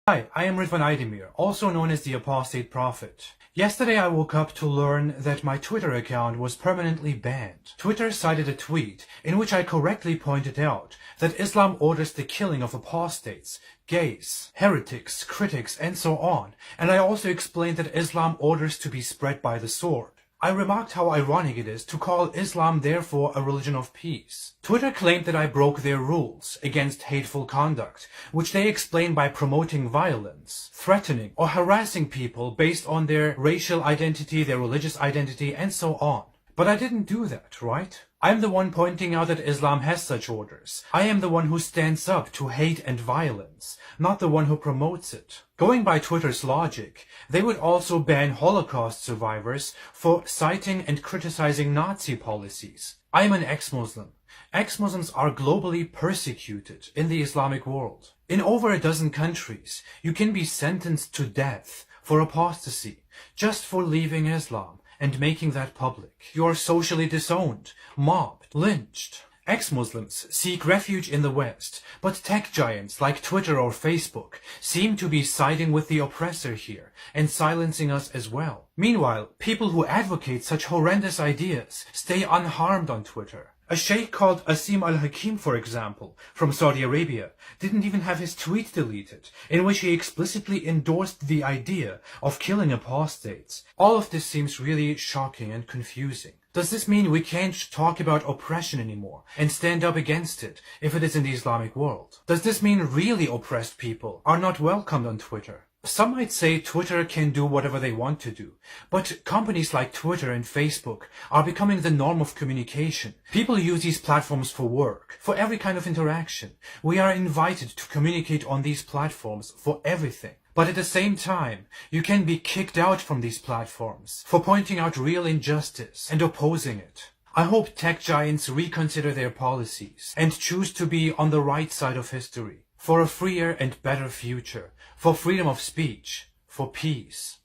Hi, I am Ridvan Aydemir, also known as the Apostate Prophet. Yesterday I woke up to learn that my Twitter account was permanently banned. Twitter cited a tweet in which I correctly pointed out that Islam orders the killing of apostates, gays, heretics, critics, and so on, and I also explained that Islam orders to be spread by the sword. I remarked how ironic it is to call Islam therefore a religion of peace. Twitter claimed that I broke their rules against hateful conduct, which they explain by promoting violence, threatening or harassing people based on their racial identity, their religious identity, and so on. But I didn't do that, right? I'm the one pointing out that Islam has such orders. I am the one who stands up to hate and violence, not the one who promotes it. Going by Twitter's logic, they would also ban Holocaust survivors for citing and criticizing Nazi policies. I am an ex-Muslim. Ex-Muslims are globally persecuted in the Islamic world. In over a dozen countries, you can be sentenced to death for apostasy, just for leaving Islam and making that public. You are socially disowned, mobbed, lynched. Ex-Muslims seek refuge in the West, but tech giants like Twitter or Facebook seem to be siding with the oppressor here and silencing us as well. Meanwhile, people who advocate such horrendous ideas stay unharmed on Twitter. A sheikh called Asim al-Hakim, for example, from Saudi Arabia, didn't even have his tweet deleted, in which he explicitly endorsed the idea of killing apostates. All of this seems really shocking and confusing. Does this mean we can't talk about oppression anymore and stand up against it if it is in the Islamic world? Does this mean really oppressed people are not welcomed on Twitter? Some might say Twitter can do whatever they want to do, but companies like Twitter and Facebook are becoming the norm of communication. People use these platforms for work, for every kind of interaction. We are invited to communicate on these platforms for everything. But at the same time, you can be kicked out from these platforms for pointing out real injustice and opposing it. I hope tech giants reconsider their policies and choose to be on the right side of history, for a freer and better future, for freedom of speech, for peace.